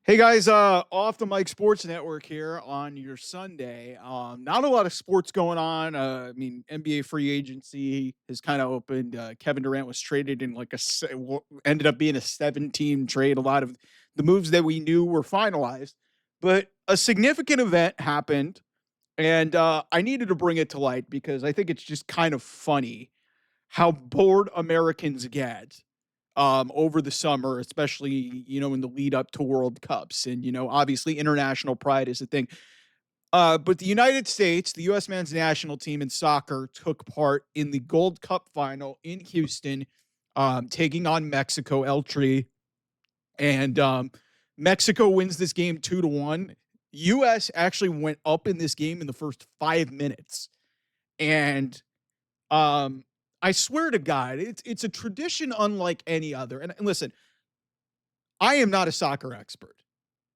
Hey guys, off the Mike Sports Network here on your Sunday. Not a lot of sports going on. NBA free agency has kind of opened. Kevin Durant was traded in ended up being a 7-team trade. A lot of the moves that we knew were finalized, but a significant event happened, and I needed to bring it to light because I think it's just kind of funny how bored Americans get over the summer, especially, in the lead up to World Cups. And, obviously international pride is a thing. But the United States, the U.S. men's national team in soccer took part in the Gold Cup final in Houston, taking on Mexico, El Tri. And Mexico wins this game 2-1. U.S. actually went up in this game in the first 5 minutes. And um, I swear to God, it's a tradition unlike any other. And listen, I am not a soccer expert.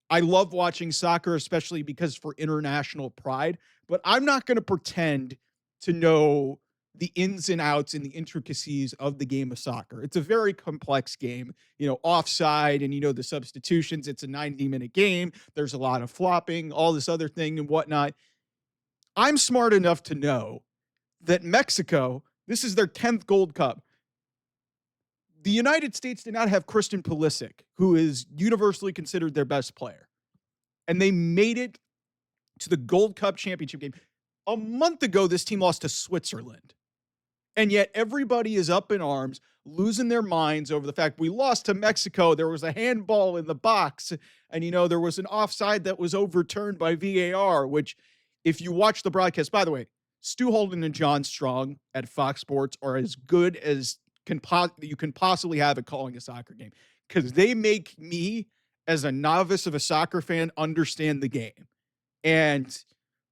I love watching soccer, especially because for international pride, but I'm not going to pretend to know the ins and outs and the intricacies of the game of soccer. It's a very complex game, offside and, the substitutions. It's a 90-minute game. There's a lot of flopping, all this other thing and whatnot. I'm smart enough to know that Mexico, this is their 10th Gold Cup. The United States did not have Christian Pulisic, who is universally considered their best player. And they made it to the Gold Cup championship game. A month ago, this team lost to Switzerland. And yet everybody is up in arms, losing their minds over the fact we lost to Mexico. There was a handball in the box. And, there was an offside that was overturned by VAR, which, if you watch the broadcast, by the way, Stu Holden and John Strong at Fox Sports are as good as you can possibly have at calling a soccer game, because they make me, as a novice of a soccer fan, understand the game. And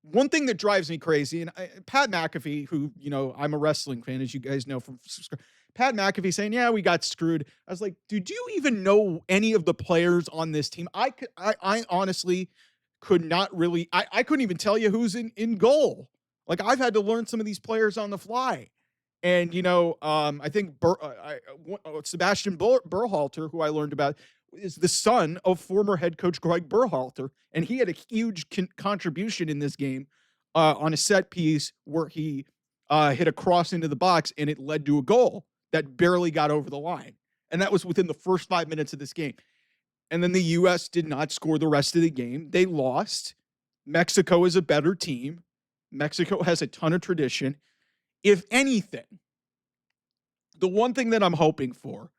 one thing that drives me crazy, and Pat McAfee, who, I'm a wrestling fan, as you guys know from Pat McAfee saying, yeah, we got screwed. I was like, dude, do you even know any of the players on this team? I honestly could not really, I couldn't even tell you who's in goal. Like, I've had to learn some of these players on the fly. And, I think Sebastian Berhalter, who I learned about, is the son of former head coach Greg Berhalter. And he had a huge contribution in this game on a set piece where he hit a cross into the box, and it led to a goal that barely got over the line. And that was within the first 5 minutes of this game. And then the U.S. did not score the rest of the game. They lost. Mexico is a better team. Mexico has a ton of tradition. If anything, the one thing that I'm hoping for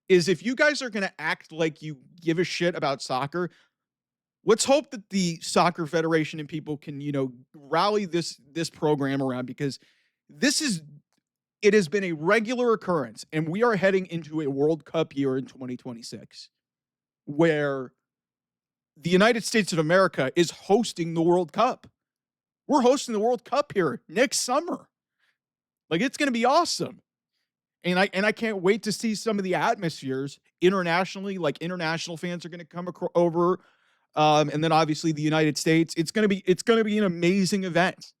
is, if you guys are going to act like you give a shit about soccer, let's hope that the Soccer Federation and people can, rally this program around, because it has been a regular occurrence, and we are heading into a World Cup year in 2026 where the United States of America is hosting the World Cup. We're hosting the World Cup here next summer. Like, it's going to be awesome. And I can't wait to see some of the atmospheres internationally. Like, international fans are going to come over. And then obviously the United States. It's going to be an amazing event.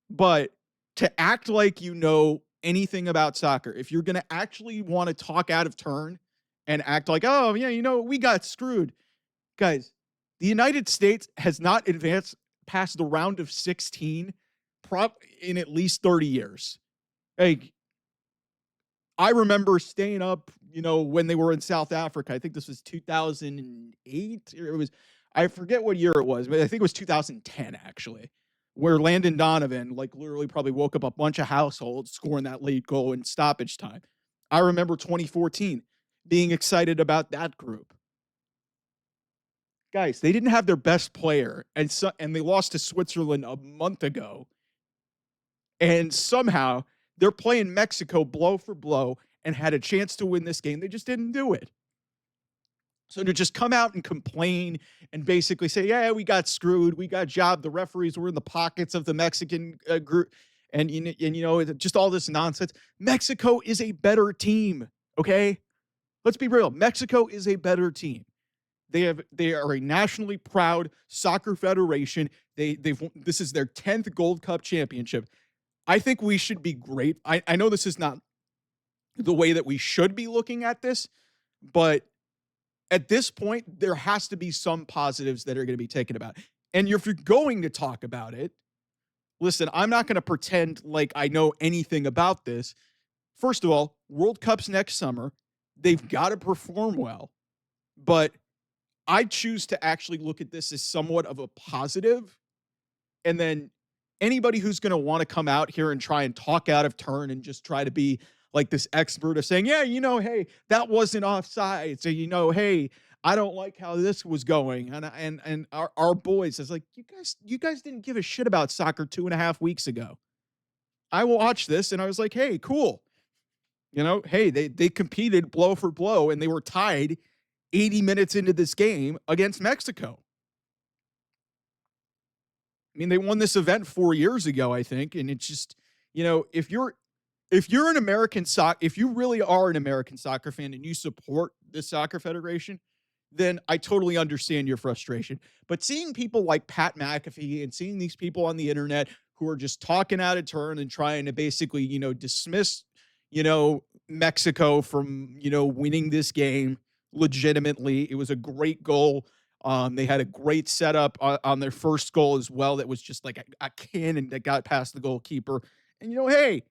But to act like you know anything about soccer, if you're going to actually want to talk out of turn and act like, oh, yeah, we got screwed. Guys, the United States has not advanced past the round of 16 in at least 30 years. Like, I remember staying up, when they were in South Africa. I think this was 2008. I forget what year it was, but I think it was 2010, actually, where Landon Donovan, literally probably woke up a bunch of households scoring that late goal in stoppage time. I remember 2014 being excited about that group. Guys, they didn't have their best player, and they lost to Switzerland a month ago. And somehow they're playing Mexico blow for blow and had a chance to win this game. They just didn't do it. So to just come out and complain and basically say, yeah, we got screwed, we got jobbed, the referees were in the pockets of the Mexican group, and just all this nonsense. Mexico is a better team, okay? Let's be real. Mexico is a better team. They are a nationally proud soccer federation. This is their 10th Gold Cup championship. I think we should be great. I know this is not the way that we should be looking at this, but at this point, there has to be some positives that are going to be taken about. And if you're going to talk about it, listen, I'm not going to pretend like I know anything about this. First of all, World Cup's next summer. They've got to perform well. But I choose to actually look at this as somewhat of a positive. And then anybody who's going to want to come out here and try and talk out of turn and just try to be like this expert of saying, yeah, hey, that wasn't offside. So, hey, I don't like how this was going. And our boys is like, you guys didn't give a shit about soccer 2.5 weeks ago. I watched this and I was like, hey, cool. Hey, they competed blow for blow and they were tied 80 minutes into this game against Mexico. I mean, they won this event 4 years ago, I think, and it's just, if you're an American soccer, if you really are an American soccer fan and you support the soccer federation, then I totally understand your frustration. But seeing people like Pat McAfee and seeing these people on the internet who are just talking out of turn and trying to basically, dismiss, Mexico from, winning this game legitimately. It was a great goal. They had a great setup on their first goal as well. That was just like a cannon that got past the goalkeeper. And hey,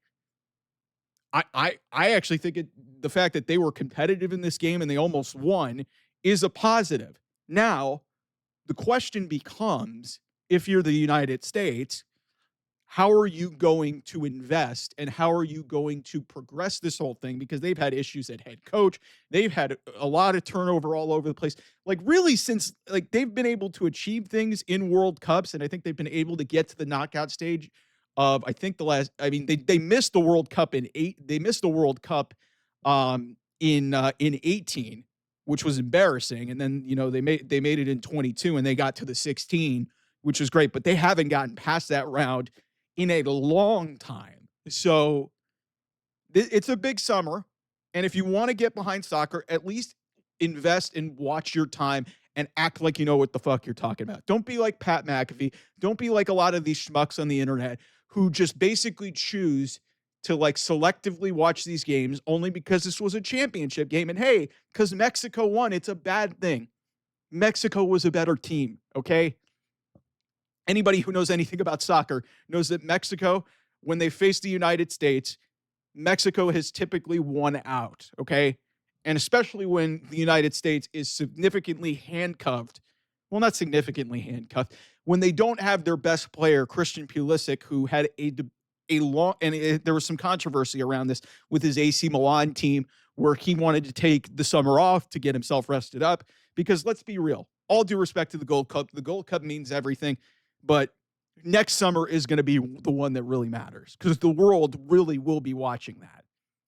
I actually think the fact that they were competitive in this game and they almost won is a positive. Now, the question becomes, if you're the United States, how are you going to invest and how are you going to progress this whole thing? Because they've had issues at head coach. They've had a lot of turnover all over the place. Like really since like they've been able to achieve things in World Cups. And I think they've been able to get to the knockout stage of, I think they missed the World Cup they missed the World Cup in 18, which was embarrassing. And then, they made it in 22 and they got to the 16, which was great, but they haven't gotten past that round in a long time. So it's a big summer. And if you want to get behind soccer, at least invest and watch your time and act like you know what the fuck you're talking about. Don't be like Pat McAfee. Don't be like a lot of these schmucks on the internet who just basically choose to like selectively watch these games only because this was a championship game. And hey, because Mexico won, it's a bad thing. Mexico was a better team, okay? Anybody who knows anything about soccer knows that Mexico, when they face the United States, Mexico has typically won out, okay? And especially when the United States is significantly handcuffed. Well, not significantly handcuffed. When they don't have their best player, Christian Pulisic, who had there was some controversy around this with his AC Milan team, where he wanted to take the summer off to get himself rested up. Because let's be real, all due respect to the Gold Cup means everything. But next summer is going to be the one that really matters because the world really will be watching that.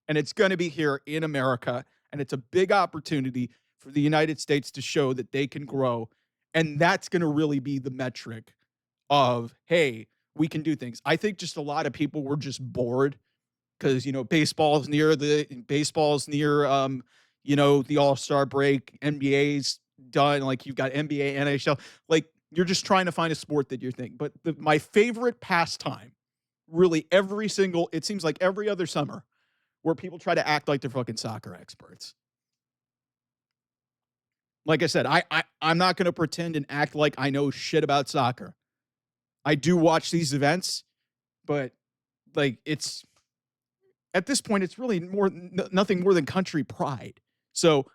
And it's going to be here in America. And it's a big opportunity for the United States to show that they can grow. And that's going to really be the metric of, hey, we can do things. I think just a lot of people were just bored because, baseball's near, the All-Star break, NBA's done. Like you've got NBA, NHL, like, you're just trying to find a sport that you're thinking. But my favorite pastime, really it seems like every other summer, where people try to act like they're fucking soccer experts. Like I said, I'm not going to pretend and act like I know shit about soccer. I do watch these events, but like at this point, it's really nothing more than country pride. So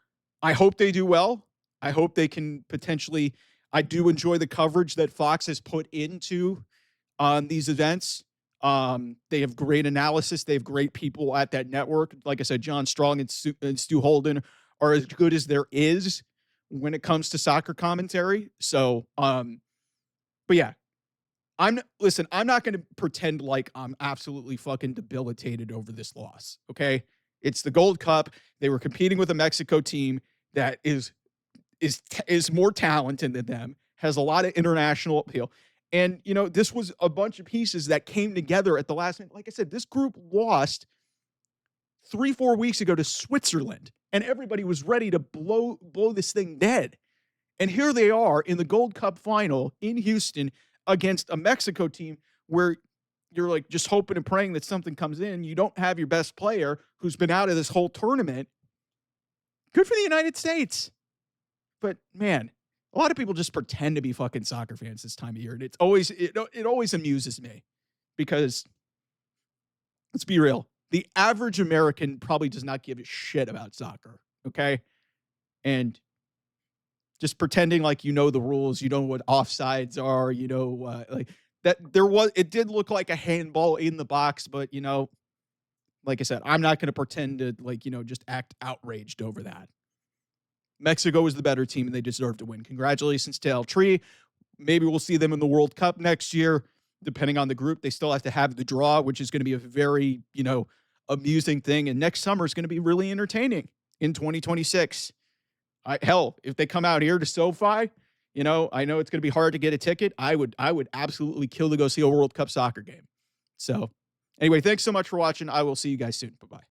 I hope they do well. I hope they can potentially. I do enjoy the coverage that Fox has put into these events. They have great analysis. They have great people at that network. Like I said, John Strong and Stu Holden are as good as there is when it comes to soccer commentary. So, but yeah, I'm not going to pretend like I'm absolutely fucking debilitated over this loss. Okay. It's the Gold Cup. They were competing with a Mexico team that is more talented than them, has a lot of international appeal. And, this was a bunch of pieces that came together at the last minute. Like I said, this group lost 3-4 weeks ago to Switzerland, and everybody was ready to blow this thing dead. And here they are in the Gold Cup final in Houston against a Mexico team where you're like just hoping and praying that something comes in. You don't have your best player who's been out of this whole tournament. Good for the United States. But man, a lot of people just pretend to be fucking soccer fans this time of year, and it always amuses me because let's be real, the average American probably does not give a shit about soccer. Okay, and just pretending like you know the rules, you know what offsides are, like that it did look like a handball in the box, but like I said, I'm not going to pretend to just act outraged over that. Mexico is the better team and they deserve to win. Congratulations to El Tri. Maybe we'll see them in the World Cup next year, depending on the group. They still have to have the draw, which is going to be a very, amusing thing. And next summer is going to be really entertaining in 2026. Hell, if they come out here to SoFi, I know it's going to be hard to get a ticket. I would absolutely kill to go see a World Cup soccer game. So anyway, thanks so much for watching. I will see you guys soon. Bye-bye.